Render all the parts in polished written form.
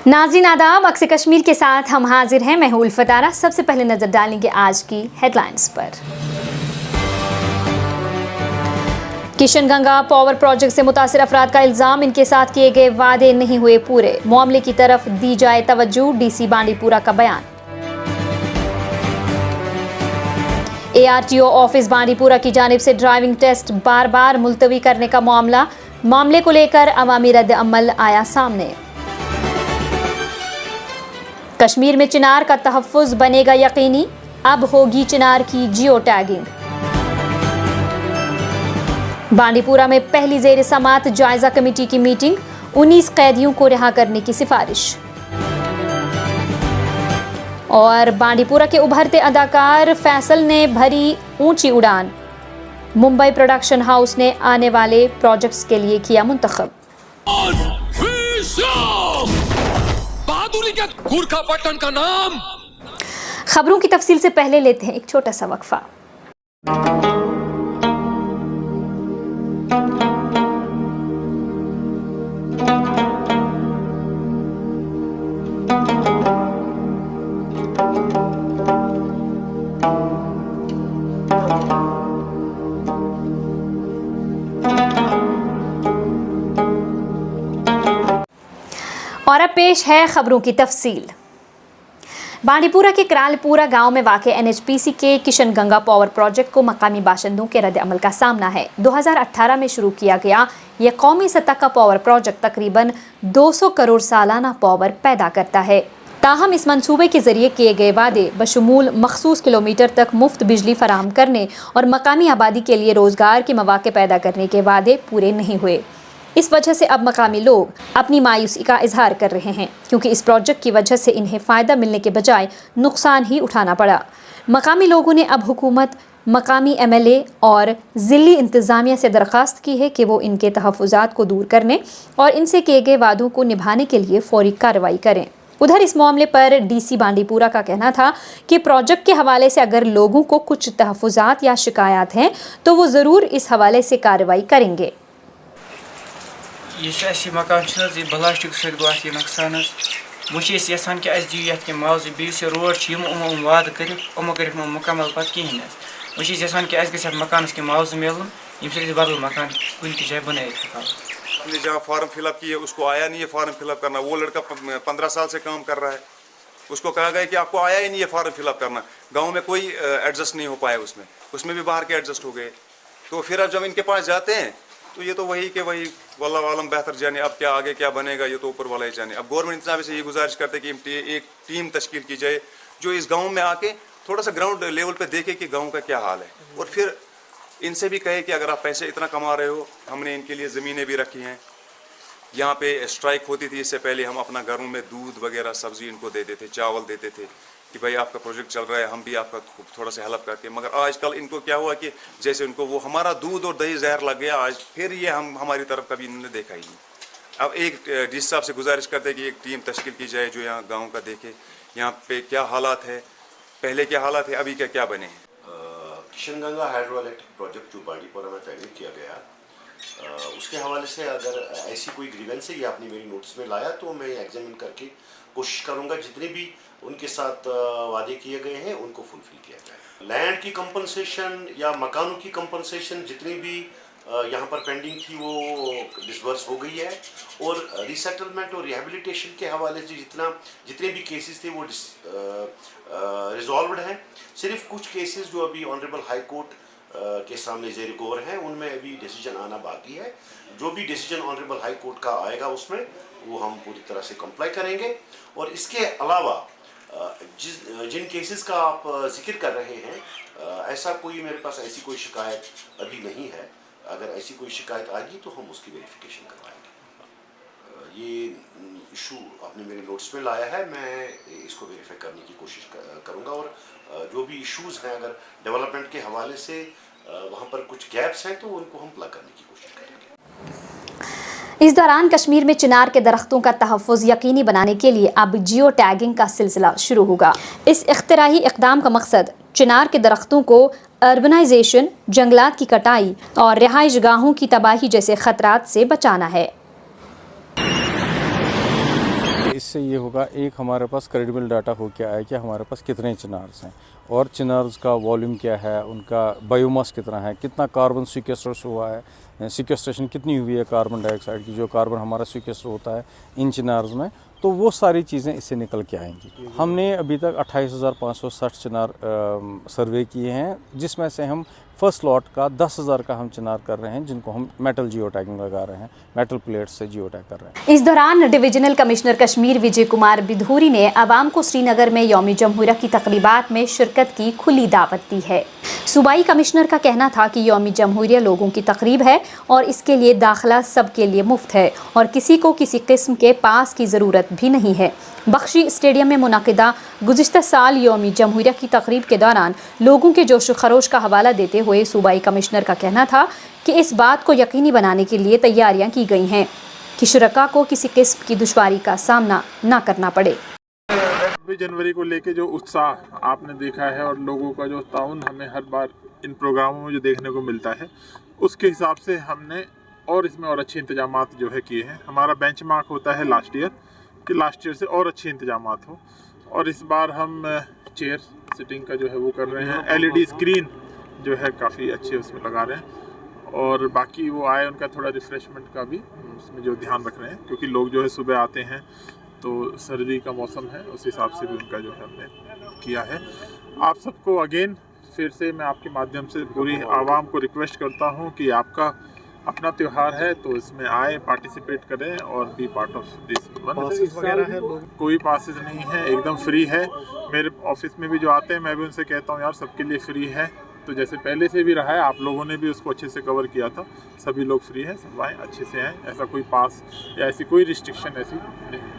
नाज़रीन आदाब, अक्स कश्मीर के साथ हम हाजिर हैं। मैं हूं उल्फत आरा। सबसे पहले नजर डालेंगे आज की हेडलाइंस पर। किशन गंगा पावर प्रोजेक्ट से मुतासिर अफराद का इल्जाम, इनके साथ किए गए वादे नहीं हुए पूरे, मामले की तरफ दी जाए तवज्जो, डीसी बांडीपुरा का बयान। ARTO ऑफिस बांडीपुरा की जानिब से ड्राइविंग टेस्ट बार बार मुलतवी करने का मामले को लेकर अवामी रद्द अमल आया सामने। कश्मीर में चिनार का तहफ़्फ़ुज़ बनेगा यकीनी, अब होगी चिनार की जियो टैगिंग। बांडीपुरा में पहली ज़ेर समात जायजा कमेटी की मीटिंग, 19 कैदियों को रिहा करने की सिफारिश। और बांडीपुरा के उभरते अदाकार फैसल ने भरी ऊंची उड़ान, मुंबई प्रोडक्शन हाउस ने आने वाले प्रोजेक्ट्स के लिए किया मुंतखब। गोरखापट्टन का नाम। खबरों की तफसील से पहले लेते हैं एक छोटा सा वक्फा। और अब पेश है खबरों की तफसील। बांडीपुरा के करालपुरा गांव में वाक़ NHPC के किशन गंगा पावर प्रोजेक्ट को मकामी बाशिंदों के रद्द अमल का सामना है। 2018 में शुरू किया गया यह कौमी सतह का पावर प्रोजेक्ट तकरीबन 200 करोड़ सालाना पावर पैदा करता है। ताहम इस मंसूबे के जरिए किए गए वादे बशमूल मखसूस किलोमीटर तक मुफ्त बिजली फराहम करने और मकामी आबादी के लिए रोज़गार के मौके पैदा करने के वादे पूरे नहीं हुए। इस वजह से अब मकामी लोग अपनी मायूसी का इजहार कर रहे हैं, क्योंकि इस प्रोजेक्ट की वजह से इन्हें फ़ायदा मिलने के बजाय नुकसान ही उठाना पड़ा। मकामी लोगों ने अब हुकूमत, मकामी MLA और ज़िली इंतज़ामिया से दरख्वास्त की है कि वो इनके तहफ़्फ़ुज़ात को दूर करने और इनसे किए गए वादों को निभाने के लिए फ़ौरी कार्रवाई करें। उधर इस मामले पर DC बांडीपुरा का कहना था कि प्रोजेक्ट के हवाले से अगर लोगों को कुछ तहफ़्फ़ुज़ात या शिकायत हैं तो वो ज़रूर इस हवाले से कार्रवाई करेंगे। ये मकान ब्लास्टिक सत नुकसान यहान कि दिव ये मुआवजे बीस रोड वाद कर मुकम्मल पे कहें यहान कि ग मकान के मुआवजे मिलन ये बदल मकान कुछ जाए बनाए। हमने जहाँ फॉर्म फिलअप किए उसको आया नहीं है फॉर्म फिलअप करना। वो लड़का 15 साल से काम कर रहा है, उसको कहा गया कि आपको आया ही नहीं है फॉर्म फिलअप करना। गांव में कोई एडजस्ट नहीं हो पाया, उसमें भी बाहर के एडजस्ट हो गए। तो फिर अब जब इनके पास जाते हैं तो ये तो वही के वही वल्लाह आलम बेहतर जाने, अब क्या आगे क्या बनेगा ये तो ऊपर वाला ही जाने। अब गवर्नमेंट इंतजाम से ये गुजारिश करते हैं कि एक टीम तश्कील की जाए जो इस गाँव में आके थोड़ा सा ग्राउंड लेवल पे देखे कि गाँव का क्या हाल है, और फिर इनसे भी कहे कि अगर आप पैसे इतना कमा रहे हो, हमने इनके लिए ज़मीनें भी रखी हैं। यहाँ पे स्ट्राइक होती थी, इससे पहले हम अपना घरों में दूध वगैरह सब्ज़ी इनको देते थे, चावल देते थे कि भाई आपका प्रोजेक्ट चल रहा है, हम भी आपका थोड़ा सा हेल्प करते हैं। मगर आजकल इनको क्या हुआ कि जैसे उनको वो हमारा दूध और दही जहर लग गया, आज फिर ये हमारी तरफ कभी इन्होंने देखा ही नहीं। अब एक DC साहब से गुजारिश करते हैं कि एक टीम तश्कील की जाए जो यहाँ गाँव का देखे यहाँ पे क्या हालात है, पहले क्या हालात है, अभी क्या बने हैं। Kishan Ganga hydro electric project जो बांडीपुरा में तैयार किया गया, उसके हवाले से अगर ऐसी कोई ग्रीवेंस है या आपने मेरी नोटिस में लाया तो मैं एग्जामिन करके कोशिश करूंगा जितने भी उनके साथ वादे किए गए हैं उनको फुलफिल किया जाए। लैंड की कंपनसेशन या मकानों की कंपनसेशन जितनी भी यहाँ पर पेंडिंग थी वो डिसबर्स हो गई है, और रिसेटलमेंट और रिहेबिलिटेशन के हवाले से जितने भी केसेस थे वो रिजॉल्व्ड हैं। सिर्फ कुछ केसेस जो अभी ऑनरेबल हाई कोर्ट के सामने ज़ेर गौर हैं उनमें अभी डिसीजन आना बाकी है। जो भी डिसीजन ऑनरेबल हाई कोर्ट का आएगा उसमें वो हम पूरी तरह से कंप्लाई करेंगे। और इसके अलावा जिन केसेस का आप जिक्र कर रहे हैं, ऐसा कोई मेरे पास ऐसी कोई शिकायत अभी नहीं है। अगर ऐसी कोई शिकायत आएगी तो हम उसकी वेरिफिकेशन करवाएंगे। ये इशू आपने मेरे नोट्स में लाया है, मैं इसको वेरीफाई करने की कोशिश करूंगा, और जो भी इश्यूज़ हैं अगर डेवलपमेंट के हवाले से वहाँ पर कुछ गैप्स हैं तो उनको हम प्लग करने की कोशिश करेंगे। इस दौरान कश्मीर में चिनार के दरख्तों का तहफ़्फ़ुज़ यकीनी बनाने के लिए अब जियो टैगिंग का सिलसिला शुरू होगा। इस इख्तिराई इक़दाम का मकसद चिनार के दरख्तों को अर्बनाइजेशन, जंगलात की कटाई और रिहाइश गाहों की तबाही जैसे खतरात से बचाना है। इससे ये होगा, एक हमारे पास क्रेडिबल डाटा हो के आया कि हमारे पास कितने चिनार्स हैं और चिनार्स का वॉल्यूम क्या है, उनका बायोमास कितना है, कितना कार्बन सिक्वेस्ट्रेशन हुआ है, सिक्वेस्ट्रेशन कितनी हुई है कार्बन डाइऑक्साइड की, जो कार्बन हमारा सिक्वेस्टर होता है इन चिनार्स में, तो वो सारी चीज़ें इससे निकल के आएंगी। हमने अभी तक 28,560 चिनार सर्वे किए हैं, जिसमें से हम फर्स्ट लॉट का 10,000 का हम चिनार कर रहे हैं, जिनको हम मेटल जियो टैगिंग लगा रहे हैं, मेटल प्लेट से जियो टैग कर रहे हैं। इस दौरान डिविजनल कमिश्नर कश्मीर विजय कुमार बिधूरी ने आवाम को श्रीनगर में यौम जमहूरिया की तकरीबात में शिरकत की खुली दावत दी है। सूबाई कमिश्नर का कहना था कि यौम जमहूरिया लोगों की तकरीब है और इसके लिए दाखिला सबके लिए मुफ्त है और किसी को किसी किस्म के पास की ज़रूरत भी नहीं है। बख्शी स्टेडियम में मुनाकिदा गुज़िश्ता साल यौम जमहूरिया की तकरीब के दौरान लोगों के जोश खरोश का हवाला देते हुए सूबाई कमिश्नर का कहना था कि इस बात को यकीनी बनाने के लिए तैयारियां की गई हैं कि शुरका को किसी किस्म की दुश्वारी का सामना न करना पड़े। 26 जनवरी को लेके जो उत्साह आपने देखा है और लोगों का जो ताउन हमें हर बार इन प्रोग्रामों में जो देखने को मिलता है, उसके हिसाब से हमने और इसमें और अच्छे इंतजामात जो है किए हैं। हमारा बेंचमार्क होता है लास्ट ईयर कि लास्ट ईयर से और अच्छे इंतजामात हो, और इस बार हम चेयर सिटिंग का जो है वो कर रहे हैं, LED स्क्रीन जो है काफ़ी अच्छे उसमें लगा रहे हैं, और बाकी वो आए उनका थोड़ा रिफ़्रेशमेंट का भी उसमें जो ध्यान रख रहे हैं, क्योंकि लोग जो है सुबह आते हैं तो सर्दी का मौसम है, उस हिसाब से भी उनका जो है हमने किया है। आप सबको अगेन फिर से मैं आपके माध्यम से पूरी आवाम को रिक्वेस्ट करता हूँ कि आपका अपना त्यौहार है तो इसमें आए, पार्टिसिपेट करें और बी पार्ट ऑफ दिस। वगैरह है, कोई पासेस नहीं है, एकदम फ्री है। मेरे ऑफिस में भी जो आते हैं मैं भी उनसे कहता हूँ यार सबके लिए फ्री है, तो जैसे पहले से भी रहा है, आप लोगों ने भी उसको अच्छे से कवर किया था, सभी लोग फ्री हैं, सब आएँ, अच्छे से आएँ, ऐसा कोई पास या ऐसी कोई रिस्ट्रिक्शन ऐसी नहीं है।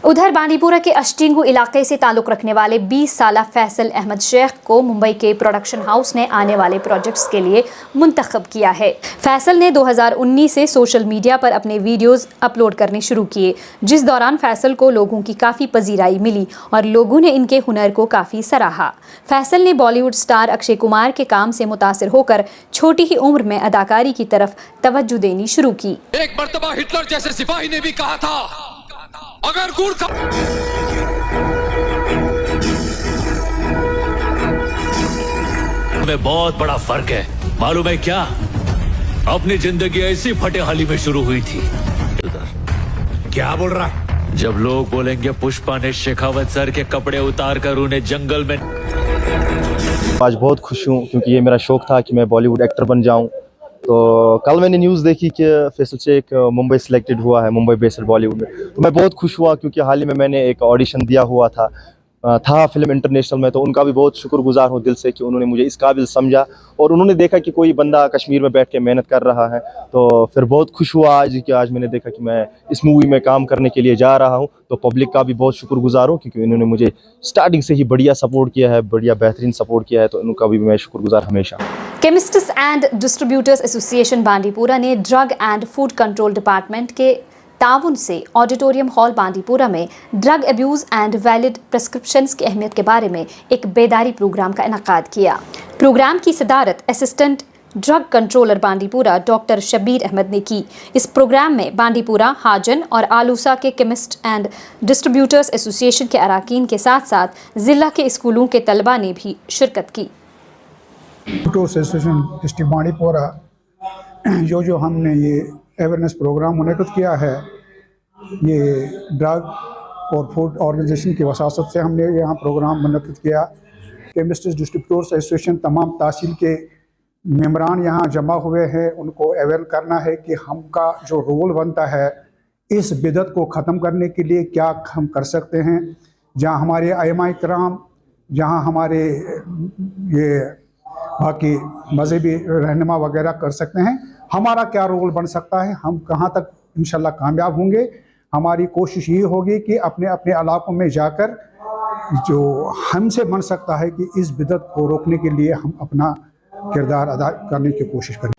उधर बांडीपुरा के अष्टिंगु इलाके से ताल्लुक़ रखने वाले 20 साला फैसल अहमद शेख को मुंबई के प्रोडक्शन हाउस ने आने वाले प्रोजेक्ट्स के लिए मुंतखब किया है। फैसल ने 2019 से सोशल मीडिया पर अपने वीडियोस अपलोड करने शुरू किए, जिस दौरान फैसल को लोगों की काफ़ी पजीराई मिली और लोगों ने इनके हुनर को काफ़ी सराहा। फैसल ने बॉलीवुड स्टार अक्षय कुमार के काम से मुतासिर होकर छोटी ही उम्र में अदाकारी की तरफ तवज्जो देनी शुरू की। एक मर्तबा हिटलर जैसे सिपाही ने भी कहा था, अगर गुड़ का में बहुत बड़ा फर्क है, मालूम है क्या? अपनी जिंदगी ऐसी फटेहाली में शुरू हुई थी। क्या बोल रहा है? जब लोग बोलेंगे पुष्पा ने शेखावत सर के कपड़े उतार कर उन्हें जंगल में। आज बहुत खुश हूँ क्योंकि ये मेरा शौक था कि मैं बॉलीवुड एक्टर बन जाऊँ। तो कल मैंने न्यूज़ देखी कि फैसल शेख मुंबई सिलेक्टेड हुआ है, मुंबई बेस्ड बॉलीवुड में। तो मैं बहुत खुश हुआ क्योंकि हाल ही में मैंने एक ऑडिशन दिया हुआ था फिल्म इंटरनेशनल में। तो उनका भी बहुत शुक्रगुजार हूँ दिल से कि उन्होंने मुझे इस काबिल समझा और उन्होंने देखा कि कोई बंदा कश्मीर में बैठ के मेहनत कर रहा है। तो फिर बहुत खुश हुआ आज कि आज मैंने देखा कि मैं इस मूवी में काम करने के लिए जा रहा हूँ। तो पब्लिक का भी बहुत शुक्रगुजार हूँ क्योंकि उन्होंने मुझे स्टार्टिंग से ही बढ़िया सपोर्ट किया है, बढ़िया बेहतरीन सपोर्ट किया है। तो उनका भी मैं शुक्रगुजार हमेशा। Chemists and distributors association Bandipora ने drug and food control department के ताउन से ऑडिटोरियम हॉल बांडीपुरा में drug abuse and valid prescriptions की अहमियत के बारे में एक बेदारी प्रोग्राम का इनकाद किया। प्रोग्राम की सदारत assistant drug controller Bandipora doctor Shabir Ahmad ने की। इस प्रोग्राम में बांडीपुरा, हाजन और आलूसा के केमिस्ट एंड डिस्ट्रीब्यूटर्स एसोसिएशन के अराकीन के साथ साथ ज़िला के स्कूलों के तलबा ने भी शिरकत की। एसोसिएशन डिस्ट्रिक्ट बांडीपुरा जो हमने ये अवेयरनेस प्रोग्राम मुनक़िद किया है, ये ड्रग और फूड ऑर्गेनाइजेशन की वसासत से हमने यहाँ प्रोग्राम मुनक़िद किया। केमिस्ट्स डिस्ट्रीब्यूटर्स एसोसिएशन तमाम तहसील के मेम्बरान यहाँ जमा हुए हैं। उनको अवेयर करना है कि हमका जो रोल बनता है इस बिदत को ख़त्म करने के लिए क्या हम कर सकते हैं। जहाँ हमारे आइमा इकराम, जहाँ हमारे ये बाकी मज़हबी रहनुमा वगैरह कर सकते हैं, हमारा क्या रोल बन सकता है, हम कहाँ तक इंशाल्लाह कामयाब होंगे। हमारी कोशिश ये होगी कि अपने अपने इलाकों में जाकर जो हमसे बन सकता है कि इस बिदत को रोकने के लिए हम अपना किरदार अदा करने की कोशिश करें।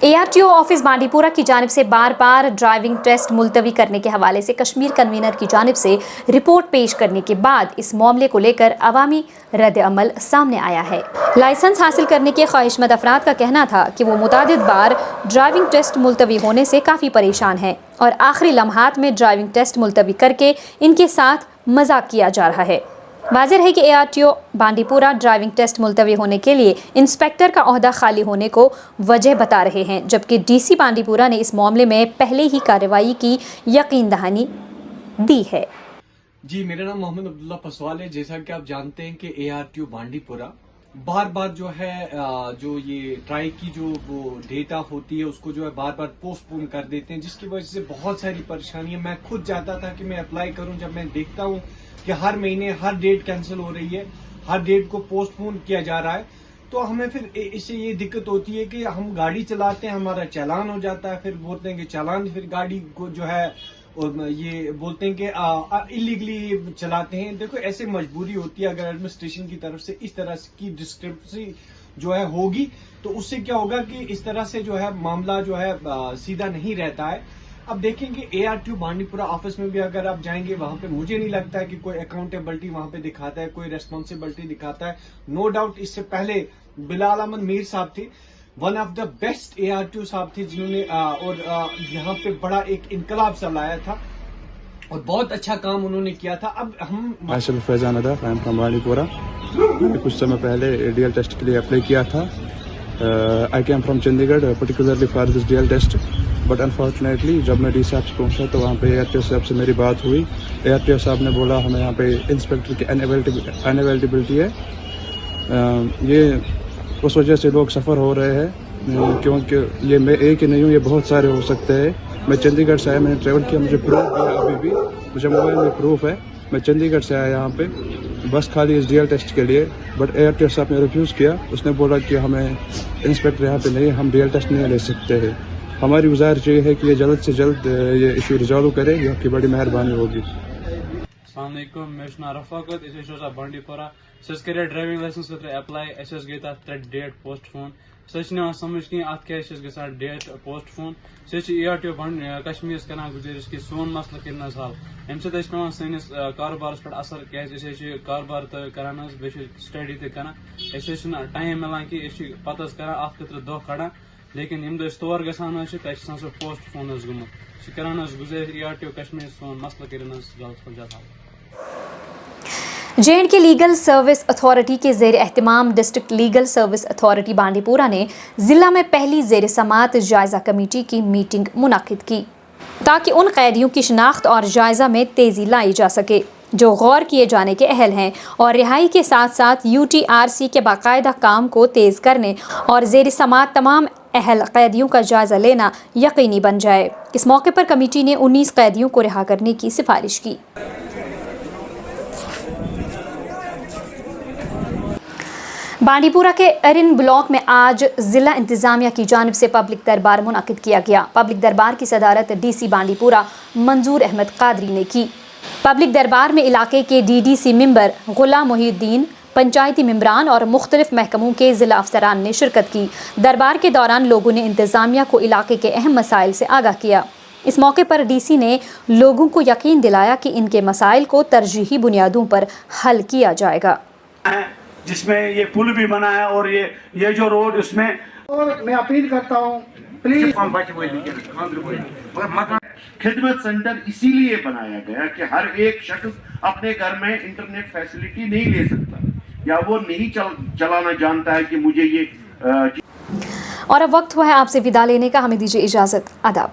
ARTO ऑफिस बांडीपुरा की जानिब से बार बार ड्राइविंग टेस्ट मुलतवी करने के हवाले से कश्मीर कन्वीनर की जानिब से रिपोर्ट पेश करने के बाद इस मामले को लेकर अवामी रद्द अमल सामने आया है। लाइसेंस हासिल करने के ख्वाहिशमंद अफराद का कहना था कि वो मुतादिद बार ड्राइविंग टेस्ट मुलतवी होने से काफ़ी परेशान हैं और आखिरी लम्हात में ड्राइविंग टेस्ट मुलतवी करके इनके साथ मजाक किया जा रहा है। वाज़ेह है कि ARTO बांडीपुरा ड्राइविंग टेस्ट मुलतवी होने के लिए इंस्पेक्टर का ओहदा खाली होने को वजह बता रहे हैं, जबकि DC बांडीपुरा ने इस मामले में पहले ही कार्रवाई की यकीन दहानी दी है। जी, मेरा नाम मोहम्मद अब्दुल्ला पसवाल है। जैसा कि आप जानते हैं कि ARTO बांडीपुरा बार बार जो है जो ये ट्राई की जो वो डेटा होती है उसको जो है बार बार पोस्टपोन कर देते हैं, जिसकी वजह से बहुत सारी परेशानियां। मैं खुद चाहता था कि मैं अप्लाई करूं, जब मैं देखता हूं कि हर महीने हर डेट कैंसिल हो रही है, हर डेट को पोस्टपोन किया जा रहा है, तो हमें फिर इससे ये दिक्कत होती है कि हम गाड़ी चलाते हैं, हमारा चालान हो जाता है, फिर बोलते हैं कि चालान, फिर गाड़ी को जो है और ये बोलते हैं कि इलीगली चलाते हैं। देखो, ऐसे मजबूरी होती है। अगर एडमिनिस्ट्रेशन की तरफ से इस तरह की डिस्क्रिपेंसी जो है होगी तो उससे क्या होगा कि इस तरह से जो है मामला जो है सीधा नहीं रहता है। अब देखेंगे ARTO बांडीपुरा ऑफिस में भी अगर आप जाएंगे, वहां पे मुझे नहीं लगता है कि कोई अकाउंटेबिलिटी वहां पे दिखाता है, कोई रेस्पॉन्सिबिलिटी दिखाता है। नो डाउट इससे पहले बिलाल अहमद मीर साहब थे, one of the best ARTO साहब थे, जिन्होंने और यहाँ पे बड़ा एक इनकलाब सा लाया था और बहुत अच्छा काम उन्होंने किया था। अब हम फैजान अदा फ्रॉम बांडीपुरा, मैंने कुछ समय पहले DL टेस्ट के लिए अप्लाई किया था। I came from Chandigarh particularly for this DL test, but unfortunately जब मैं DC ऑफिस पहुंचा तो वहाँ पे ARTO साहब से मेरी बात हुई। ARTO साहब ने बोला हमें यहाँ पे इंस्पेक्टर की अनअवेलेबिलिटी है। ये उस वजह से लोग सफ़र हो रहे हैं, क्योंकि ये मैं एक ही नहीं हूँ, ये बहुत सारे हो सकते हैं। मैं चंडीगढ़ से आया, मैंने ट्रैवल किया, मुझे प्रूफ है, अभी भी मुझे मोबाइल में प्रूफ है। मैं चंडीगढ़ से आया यहाँ पे बस खाली इस DL टेस्ट के लिए, बट ARTO साहब ने रिफ्यूज़ किया। उसने बोला कि हमें इंस्पेक्टर यहाँ पे नहीं, हम DL टेस्ट नहीं ले सकते हैं। हमारी गुजारिश ये है कि ये जल्द से जल्द ये इशू रिजॉल्व करे, ये आपकी बड़ी मेहरबानी होगी। अस्सलाम वालेकुम, मैं छुना रफाकत, इस बांडीपुरा सस करे ड्राइविंग लाइसेंस खतर अप्लाई, अस गई तथ 3 डेट पोस्टफोन, सह समझ कहीं अत क्या ग डेट पोस्टफोन। सह ARTO कश्मीर करान गुजारिश कि सोन मसल कर हल, अमे पे सैनिस कारोबार पे असर, क्या कारोबार तो करान बे स्टडी तक टाइम मिलान कि पत करान अत खतर दह कड़ान, लेकिन यम दह तौर गसान सह पोस्टफोन गुमुत करान गुजारिश ARTO कश्मीर सोन मसल कर जल्द से जल्द हल। J&K लीगल सर्विस अथॉरिटी के ज़ेर एहतमाम district legal service authority Bandipora ने ज़िला में पहली ज़ेर समात जायज़ा कमेटी की मीटिंग मुनाकिद की, ताकि उन कैदियों की शिनाख्त और जायज़ा में तेज़ी लाई जा सके जो गौर किए जाने के अहल हैं, और रिहाई के साथ साथ UTRC के बाकायदा काम को तेज़ करने और ज़ेर समात तमाम अहल कैदियों का जायज़ा लेना यकीनी बन जाए। इस मौके पर कमेटी ने 19 कैदियों को रिहा करने की सिफारिश की। बांडीपुरा के अरिन ब्लॉक में आज ज़िला इंतज़ामिया की जानिब से पब्लिक दरबार मुनाकिद किया गया। पब्लिक दरबार की सदारत DC बांडीपुरा मंजूर अहमद कादरी ने की। पब्लिक दरबार में इलाके के DDC मेंबर गुलाम मोहिउद्दीन, पंचायती मेंबरान और मुख्तलिफ महकमों के ज़िला अफसरान ने शिरकत की। दरबार के दौरान लोगों ने इंतज़ामिया को इलाके के अहम मसाइल से आगाह किया। इस मौके पर DC ने लोगों को यकीन दिलाया कि इनके मसाइल को तरजीही बुनियादों पर हल किया जाएगा, जिसमें ये पुल भी बना है और ये जो रोड उसमें, और मैं अपील करता हूँ प्लीज, खिदमत सेंटर इसीलिए बनाया गया कि हर एक शख्स अपने घर में इंटरनेट फैसिलिटी नहीं ले सकता या वो नहीं चलाना जानता है कि मुझे ये। और अब वक्त हुआ है आपसे विदा लेने का, हमें दीजिए इजाजत। आदाब।